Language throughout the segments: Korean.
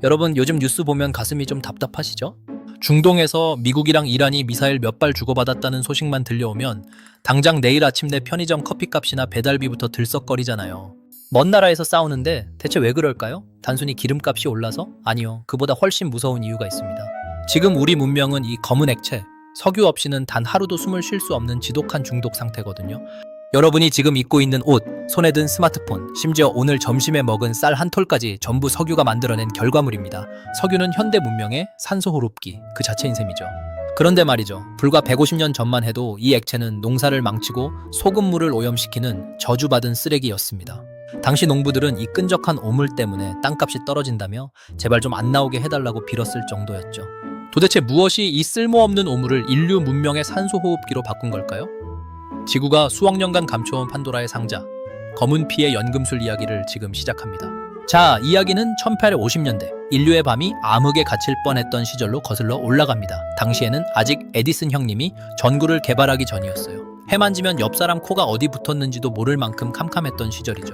여러분 요즘 뉴스 보면 가슴이 좀 답답하시죠? 중동에서 미국이랑 이란이 미사일 몇 발 주고받았다는 소식만 들려오면 당장 내일 아침 내 편의점 커피값이나 배달비부터 들썩거리잖아요. 먼 나라에서 싸우는데 대체 왜 그럴까요? 단순히 기름값이 올라서? 아니요. 그보다 훨씬 무서운 이유가 있습니다. 지금 우리 문명은 이 검은 액체, 석유 없이는 단 하루도 숨을 쉴 수 없는 지독한 중독 상태거든요. 여러분이 지금 입고 있는 옷, 손에 든 스마트폰, 심지어 오늘 점심에 먹은 쌀 한 톨까지 전부 석유가 만들어낸 결과물입니다. 석유는 현대 문명의 산소 호흡기 그 자체인 셈이죠. 그런데 말이죠. 불과 150년 전만 해도 이 액체는 농사를 망치고 소금물을 오염시키는 저주받은 쓰레기였습니다. 당시 농부들은 이 끈적한 오물 때문에 땅값이 떨어진다며 제발 좀 안 나오게 해달라고 빌었을 정도였죠. 도대체 무엇이 이 쓸모없는 오물을 인류 문명의 산소 호흡기로 바꾼 걸까요? 지구가 수억 년간 감춰온 판도라의 상자, 검은 피의 연금술 이야기를 지금 시작합니다. 자, 이야기는 1850년대 인류의 밤이 암흑에 갇힐 뻔했던 시절로 거슬러 올라갑니다. 당시에는 아직 에디슨 형님이 전구를 개발하기 전이었어요. 해 만지면 옆 사람 코가 어디 붙었는지도 모를 만큼 캄캄했던 시절이죠.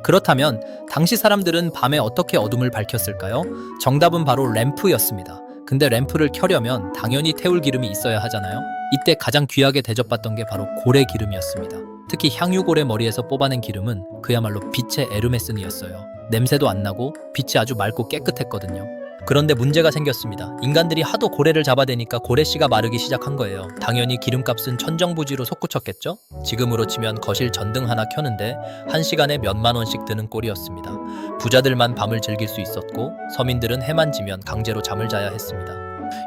그렇다면 당시 사람들은 밤에 어떻게 어둠을 밝혔을까요? 정답은 바로 램프였습니다. 근데 램프를 켜려면 당연히 태울 기름이 있어야 하잖아요. 이때 가장 귀하게 대접받던 게 바로 고래 기름이었습니다. 특히 향유고래 머리에서 뽑아낸 기름은 그야말로 빛의 에르메슨이었어요. 냄새도 안 나고 빛이 아주 맑고 깨끗했거든요. 그런데 문제가 생겼습니다. 인간들이 하도 고래를 잡아대니까 고래씨가 마르기 시작한 거예요. 당연히 기름값은 천정부지로 솟구쳤겠죠? 지금으로 치면 거실 전등 하나 켜는데 1시간에 몇만 원씩 드는 꼴이었습니다. 부자들만 밤을 즐길 수 있었고 서민들은 해만 지면 강제로 잠을 자야 했습니다.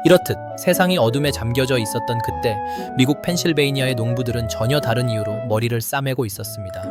이렇듯 세상이 어둠에 잠겨져 있었던 그때 미국 펜실베이니아의 농부들은 전혀 다른 이유로 머리를 싸매고 있었습니다.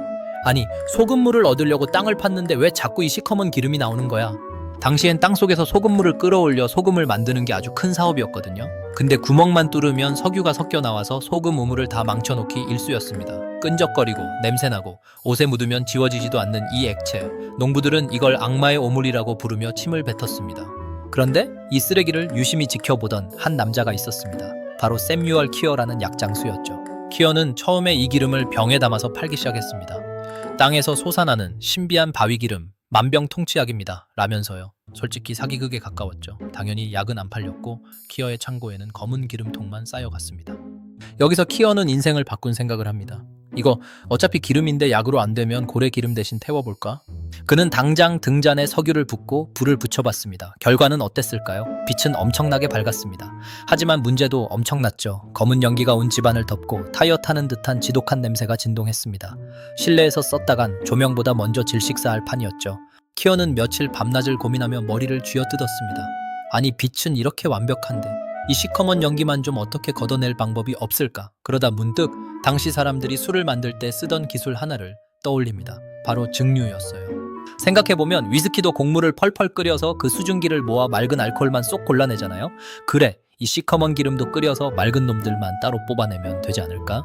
아니, 소금물을 얻으려고 땅을 팠는데 왜 자꾸 이 시커먼 기름이 나오는 거야? 당시엔 땅속에서 소금물을 끌어올려 소금을 만드는 게 아주 큰 사업이었거든요. 근데 구멍만 뚫으면 석유가 섞여 나와서 소금 우물을 다 망쳐놓기 일쑤였습니다. 끈적거리고 냄새나고 옷에 묻으면 지워지지도 않는 이 액체. 농부들은 이걸 악마의 오물이라고 부르며 침을 뱉었습니다. 그런데 이 쓰레기를 유심히 지켜보던 한 남자가 있었습니다. 바로 세뮤얼 키어라는 약장수였죠. 키어는 처음에 이 기름을 병에 담아서 팔기 시작했습니다. 땅에서 솟아나는 신비한 바위기름, 만병통치약입니다. 라면서요. 솔직히 사기극에 가까웠죠. 당연히 약은 안 팔렸고 키어의 창고에는 검은 기름통만 쌓여갔습니다. 여기서 키어는 인생을 바꾼 생각을 합니다. 이거 어차피 기름인데 약으로 안 되면 고래 기름 대신 태워볼까? 그는 당장 등잔에 석유를 붓고 불을 붙여봤습니다. 결과는 어땠을까요? 빛은 엄청나게 밝았습니다. 하지만 문제도 엄청났죠. 검은 연기가 온 집안을 덮고 타이어 타는 듯한 지독한 냄새가 진동했습니다. 실내에서 썼다간 조명보다 먼저 질식사할 판이었죠. 키어는 며칠 밤낮을 고민하며 머리를 쥐어뜯었습니다. 아니, 빛은 이렇게 완벽한데 이 시커먼 연기만 좀 어떻게 걷어낼 방법이 없을까? 그러다 문득 당시 사람들이 술을 만들 때 쓰던 기술 하나를 떠올립니다. 바로 증류였어요. 생각해보면 위스키도 곡물을 펄펄 끓여서 그 수증기를 모아 맑은 알코올만 쏙 골라내잖아요. 그래, 이 시커먼 기름도 끓여서 맑은 놈들만 따로 뽑아내면 되지 않을까?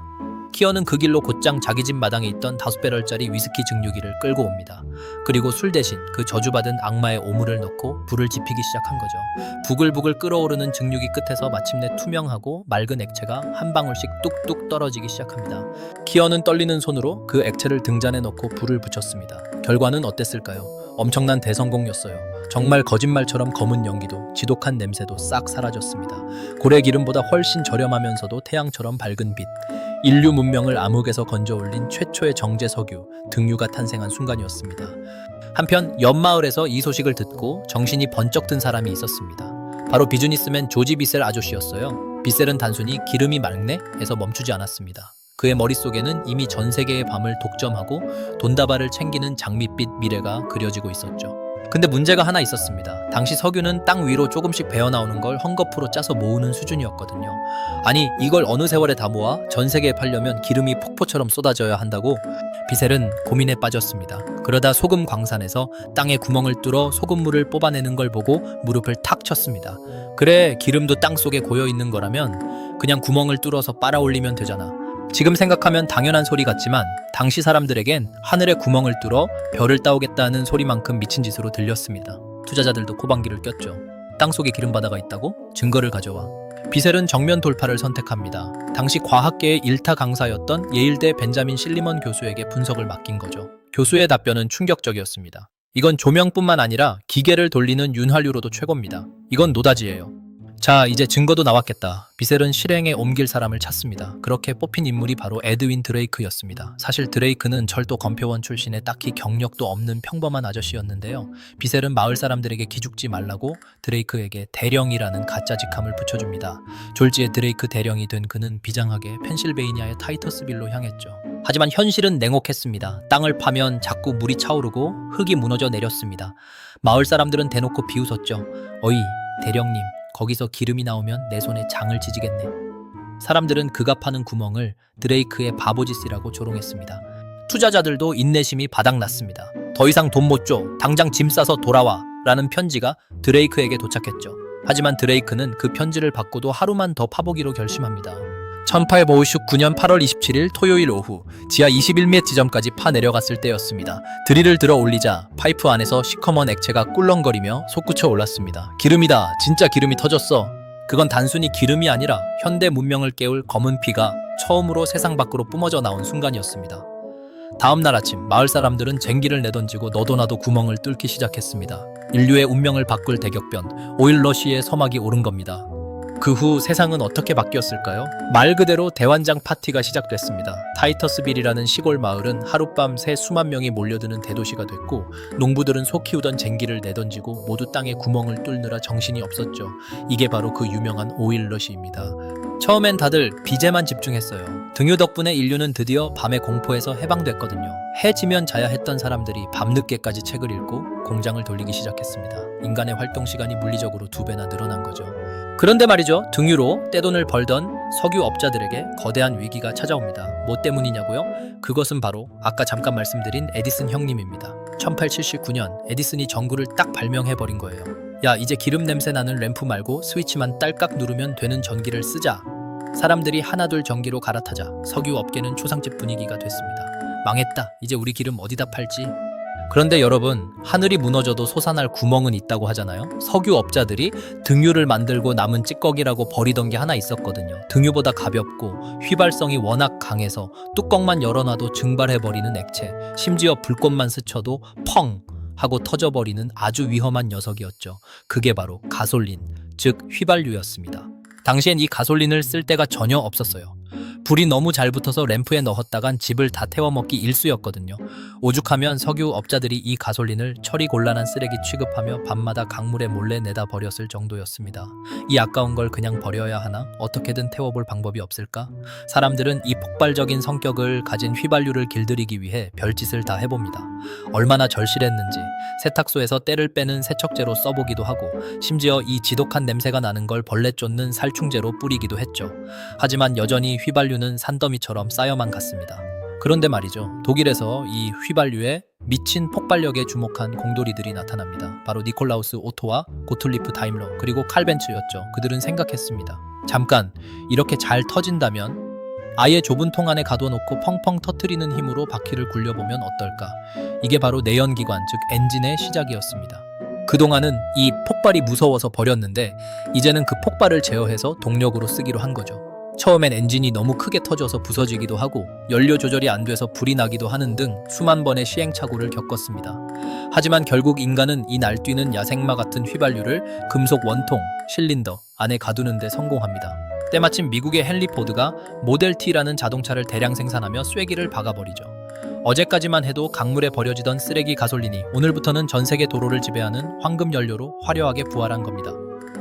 키어는 그 길로 곧장 자기 집 마당에 있던 5배럴짜리 위스키 증류기를 끌고 옵니다. 그리고 술 대신 그 저주받은 악마의 오물을 넣고 불을 지피기 시작한 거죠. 부글부글 끓어오르는 증류기 끝에서 마침내 투명하고 맑은 액체가 한 방울씩 뚝뚝 떨어지기 시작합니다. 키어는 떨리는 손으로 그 액체를 등잔에 넣고 불을 붙였습니다. 결과는 어땠을까요? 엄청난 대성공이었어요. 정말 거짓말처럼 검은 연기도 지독한 냄새도 싹 사라졌습니다. 고래 기름보다 훨씬 저렴하면서도 태양처럼 밝은 빛. 인류 문명을 암흑에서 건져올린 최초의 정제 석유, 등유가 탄생한 순간이었습니다. 한편 옆마을에서 이 소식을 듣고 정신이 번쩍 든 사람이 있었습니다. 바로 비즈니스맨 조지 비셀 아저씨였어요. 비셀은 단순히 기름이 맑네? 에서 멈추지 않았습니다. 그의 머릿속에는 이미 전 세계의 밤을 독점하고 돈다발을 챙기는 장밋빛 미래가 그려지고 있었죠. 근데 문제가 하나 있었습니다. 당시 석유는 땅 위로 조금씩 배어나오는 걸 헝겊으로 짜서 모으는 수준이었거든요. 아니, 이걸 어느 세월에 다 모아 전 세계에 팔려면 기름이 폭포처럼 쏟아져야 한다고? 비셀은 고민에 빠졌습니다. 그러다 소금 광산에서 땅에 구멍을 뚫어 소금물을 뽑아내는 걸 보고 무릎을 탁 쳤습니다. 그래, 기름도 땅 속에 고여있는 거라면 그냥 구멍을 뚫어서 빨아올리면 되잖아. 지금 생각하면 당연한 소리 같지만 당시 사람들에겐 하늘에 구멍을 뚫어 별을 따오겠다는 소리만큼 미친 짓으로 들렸습니다. 투자자들도 코방귀를 꼈죠. 땅속에 기름바다가 있다고? 증거를 가져와. 비셀은 정면 돌파를 선택합니다. 당시 과학계의 일타 강사였던 예일대 벤자민 실리먼 교수에게 분석을 맡긴 거죠. 교수의 답변은 충격적이었습니다. 이건 조명뿐만 아니라 기계를 돌리는 윤활유로도 최고입니다. 이건 노다지예요. 자, 이제 증거도 나왔겠다. 비셀은 실행에 옮길 사람을 찾습니다. 그렇게 뽑힌 인물이 바로 에드윈 드레이크였습니다. 사실 드레이크는 철도 검표원 출신의 딱히 경력도 없는 평범한 아저씨였는데요. 비셀은 마을 사람들에게 기죽지 말라고 드레이크에게 대령이라는 가짜 직함을 붙여줍니다. 졸지에 드레이크 대령이 된 그는 비장하게 펜실베이니아의 타이터스빌로 향했죠. 하지만 현실은 냉혹했습니다. 땅을 파면 자꾸 물이 차오르고 흙이 무너져 내렸습니다. 마을 사람들은 대놓고 비웃었죠. 어이, 대령님. 거기서 기름이 나오면 내 손에 장을 지지겠네. 사람들은 그가 파는 구멍을 드레이크의 바보짓이라고 조롱했습니다. 투자자들도 인내심이 바닥났습니다. 더 이상 돈 못 줘. 당장 짐 싸서 돌아와. 라는 편지가 드레이크에게 도착했죠. 하지만 드레이크는 그 편지를 받고도 하루만 더 파보기로 결심합니다. 1859년 8월 27일 토요일 오후 지하 21m 지점까지 파 내려갔을 때였습니다. 드릴을 들어 올리자 파이프 안에서 시커먼 액체가 꿀렁거리며 솟구쳐 올랐습니다. 기름이다. 진짜 기름이 터졌어. 그건 단순히 기름이 아니라 현대 문명을 깨울 검은 피가 처음으로 세상 밖으로 뿜어져 나온 순간이었습니다. 다음 날 아침 마을 사람들은 쟁기를 내던지고 너도 나도 구멍을 뚫기 시작했습니다. 인류의 운명을 바꿀 대격변 오일러시의 서막이 오른 겁니다. 그 후 세상은 어떻게 바뀌었을까요? 말 그대로 대환장 파티가 시작됐습니다. 타이터스빌이라는 시골 마을은 하룻밤 새 수만 명이 몰려드는 대도시가 됐고 농부들은 소 키우던 쟁기를 내던지고 모두 땅에 구멍을 뚫느라 정신이 없었죠. 이게 바로 그 유명한 오일러시입니다. 처음엔 다들 비제만 집중했어요. 등유 덕분에 인류는 드디어 밤의 공포에서 해방됐거든요. 해 지면 자야 했던 사람들이 밤늦게까지 책을 읽고 공장을 돌리기 시작했습니다. 인간의 활동 시간이 물리적으로 2배나 늘어난 거죠. 그런데 말이죠. 등유로 떼돈을 벌던 석유 업자들에게 거대한 위기가 찾아옵니다. 뭐 때문이냐고요? 그것은 바로 아까 잠깐 말씀드린 에디슨 형님입니다. 1879년 에디슨이 전구를 딱 발명해버린 거예요. 야, 이제 기름 냄새 나는 램프 말고 스위치만 딸깍 누르면 되는 전기를 쓰자. 사람들이 하나둘 전기로 갈아타자 석유 업계는 초상집 분위기가 됐습니다. 망했다. 이제 우리 기름 어디다 팔지? 그런데 여러분, 하늘이 무너져도 솟아날 구멍은 있다고 하잖아요. 석유업자들이 등유를 만들고 남은 찌꺼기라고 버리던 게 하나 있었거든요. 등유보다 가볍고 휘발성이 워낙 강해서 뚜껑만 열어놔도 증발해버리는 액체, 심지어 불꽃만 스쳐도 펑 하고 터져버리는 아주 위험한 녀석이었죠. 그게 바로 가솔린, 즉 휘발유였습니다. 당시엔 이 가솔린을 쓸 데가 전혀 없었어요. 불이 너무 잘 붙어서 램프에 넣었다간 집을 다 태워먹기 일쑤였거든요. 오죽하면 석유 업자들이 이 가솔린을 처리 곤란한 쓰레기 취급하며 밤마다 강물에 몰래 내다 버렸을 정도였습니다. 이 아까운 걸 그냥 버려야 하나? 어떻게든 태워볼 방법이 없을까? 사람들은 이 폭발적인 성격을 가진 휘발유를 길들이기 위해 별짓을 다 해봅니다. 얼마나 절실했는지 세탁소에서 때를 빼는 세척제로 써보기도 하고 심지어 이 지독한 냄새가 나는 걸 벌레 쫓는 살충제로 뿌리기도 했죠. 하지만 여전히 휘발유는 산더미처럼 쌓여만 갔습니다. 그런데 말이죠. 독일에서 이 휘발유에 미친 폭발력에 주목한 공돌이들이 나타납니다. 바로 니콜라우스 오토와 고틀리프 다임러 그리고 칼 벤츠였죠. 그들은 생각했습니다. 잠깐, 이렇게 잘 터진다면 아예 좁은 통 안에 가둬놓고 펑펑 터트리는 힘으로 바퀴를 굴려보면 어떨까? 이게 바로 내연기관, 즉 엔진의 시작이었습니다. 그동안은 이 폭발이 무서워서 버렸는데 이제는 그 폭발을 제어해서 동력으로 쓰기로 한 거죠. 처음엔 엔진이 너무 크게 터져서 부서지기도 하고 연료 조절이 안 돼서 불이 나기도 하는 등 수만 번의 시행착오를 겪었습니다. 하지만 결국 인간은 이 날뛰는 야생마 같은 휘발유를 금속 원통, 실린더 안에 가두는 데 성공합니다. 때마침 미국의 헨리 포드가 모델 T라는 자동차를 대량 생산하며 쐐기를 박아버리죠. 어제까지만 해도 강물에 버려지던 쓰레기 가솔린이 오늘부터는 전 세계 도로를 지배하는 황금 연료로 화려하게 부활한 겁니다.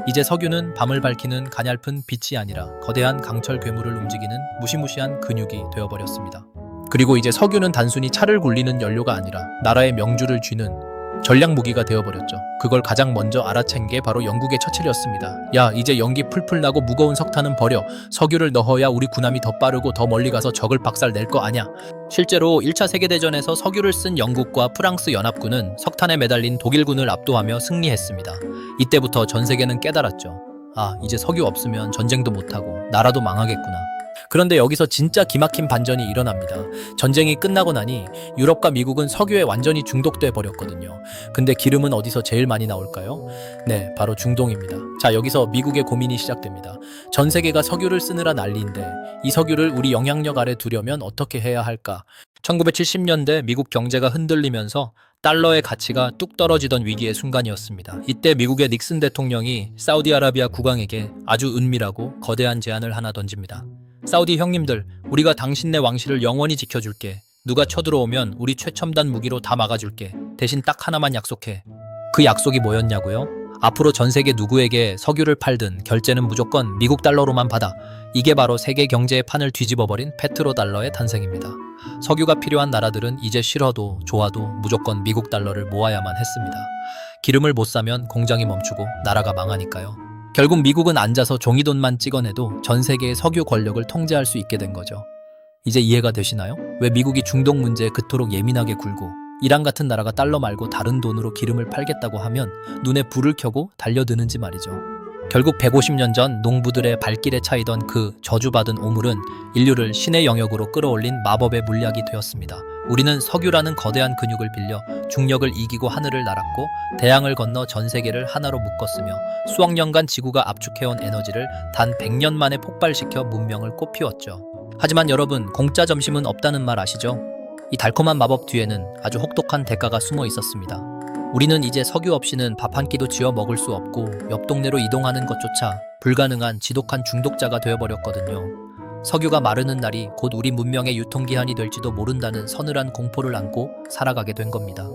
이제 석유는 밤을 밝히는 가냘픈 빛이 아니라 거대한 강철 괴물을 움직이는 무시무시한 근육이 되어버렸습니다. 그리고 이제 석유는 단순히 차를 굴리는 연료가 아니라 나라의 명주를 쥐는 전략 무기가 되어버렸죠. 그걸 가장 먼저 알아챈 게 바로 영국의 처칠이었습니다. 야, 이제 연기 풀풀 나고 무거운 석탄은 버려. 석유를 넣어야 우리 군함이 더 빠르고 더 멀리 가서 적을 박살 낼 거 아냐. 실제로 1차 세계대전에서 석유를 쓴 영국과 프랑스 연합군은 석탄에 매달린 독일군을 압도하며 승리했습니다. 이때부터 전 세계는 깨달았죠. 아, 이제 석유 없으면 전쟁도 못하고 나라도 망하겠구나. 그런데 여기서 진짜 기막힌 반전이 일어납니다. 전쟁이 끝나고 나니 유럽과 미국은 석유에 완전히 중독돼 버렸거든요. 근데 기름은 어디서 제일 많이 나올까요? 네, 바로 중동입니다. 자, 여기서 미국의 고민이 시작됩니다. 전 세계가 석유를 쓰느라 난리인데 이 석유를 우리 영향력 아래 두려면 어떻게 해야 할까? 1970년대 미국 경제가 흔들리면서 달러의 가치가 뚝 떨어지던 위기의 순간이었습니다. 이때 미국의 닉슨 대통령이 사우디아라비아 국왕에게 아주 은밀하고 거대한 제안을 하나 던집니다. 사우디 형님들, 우리가 당신네 왕실을 영원히 지켜줄게. 누가 쳐들어오면 우리 최첨단 무기로 다 막아줄게. 대신 딱 하나만 약속해. 그 약속이 뭐였냐고요? 앞으로 전 세계 누구에게 석유를 팔든 결제는 무조건 미국 달러로만 받아. 이게 바로 세계 경제의 판을 뒤집어버린 페트로달러의 탄생입니다. 석유가 필요한 나라들은 이제 싫어도 좋아도 무조건 미국 달러를 모아야만 했습니다. 기름을 못 사면 공장이 멈추고 나라가 망하니까요. 결국 미국은 앉아서 종이돈만 찍어내도 전 세계의 석유 권력을 통제할 수 있게 된 거죠. 이제 이해가 되시나요? 왜 미국이 중동 문제에 그토록 예민하게 굴고 이란 같은 나라가 달러 말고 다른 돈으로 기름을 팔겠다고 하면 눈에 불을 켜고 달려드는지 말이죠. 결국 150년 전 농부들의 발길에 차이던 그 저주받은 오물은 인류를 신의 영역으로 끌어올린 마법의 물약이 되었습니다. 우리는 석유라는 거대한 근육을 빌려 중력을 이기고 하늘을 날았고 대양을 건너 전 세계를 하나로 묶었으며 수억 년간 지구가 압축해온 에너지를 단 100년 만에 폭발시켜 문명을 꽃피웠죠. 하지만 여러분, 공짜 점심은 없다는 말 아시죠? 이 달콤한 마법 뒤에는 아주 혹독한 대가가 숨어 있었습니다. 우리는 이제 석유 없이는 밥 한 끼도 지어 먹을 수 없고 옆 동네로 이동하는 것조차 불가능한 지독한 중독자가 되어버렸거든요. 석유가 마르는 날이 곧 우리 문명의 유통기한이 될지도 모른다는 서늘한 공포를 안고 살아가게 된 겁니다.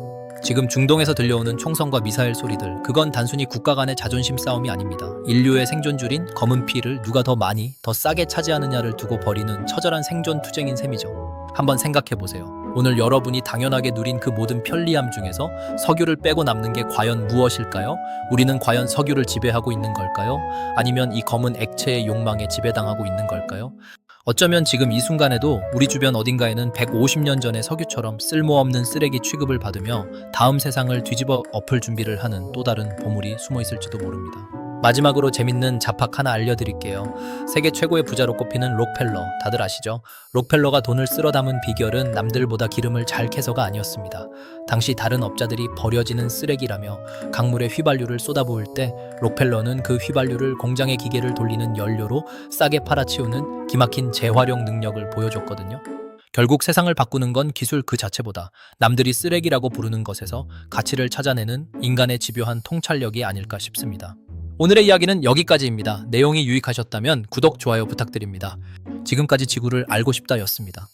지금 중동에서 들려오는 총성과 미사일 소리들, 그건 단순히 국가 간의 자존심 싸움이 아닙니다. 인류의 생존줄인 검은 피를 누가 더 많이, 더 싸게 차지하느냐를 두고 벌이는 처절한 생존 투쟁인 셈이죠. 한번 생각해보세요. 오늘 여러분이 당연하게 누린 그 모든 편리함 중에서 석유를 빼고 남는 게 과연 무엇일까요? 우리는 과연 석유를 지배하고 있는 걸까요? 아니면 이 검은 액체의 욕망에 지배당하고 있는 걸까요? 어쩌면 지금 이 순간에도 우리 주변 어딘가에는 150년 전의 석유처럼 쓸모없는 쓰레기 취급을 받으며 다음 세상을 뒤집어 엎을 준비를 하는 또 다른 보물이 숨어 있을지도 모릅니다. 마지막으로 재밌는 잡학 하나 알려드릴게요. 세계 최고의 부자로 꼽히는 록펠러, 다들 아시죠? 록펠러가 돈을 쓸어 담은 비결은 남들보다 기름을 잘 캐서가 아니었습니다. 당시 다른 업자들이 버려지는 쓰레기라며 강물에 휘발유를 쏟아부을 때 록펠러는 그 휘발유를 공장의 기계를 돌리는 연료로 싸게 팔아치우는 기막힌 재활용 능력을 보여줬거든요. 결국 세상을 바꾸는 건 기술 그 자체보다 남들이 쓰레기라고 부르는 것에서 가치를 찾아내는 인간의 집요한 통찰력이 아닐까 싶습니다. 오늘의 이야기는 여기까지입니다. 내용이 유익하셨다면 구독, 좋아요 부탁드립니다. 지금까지 지구를 알고 싶다였습니다.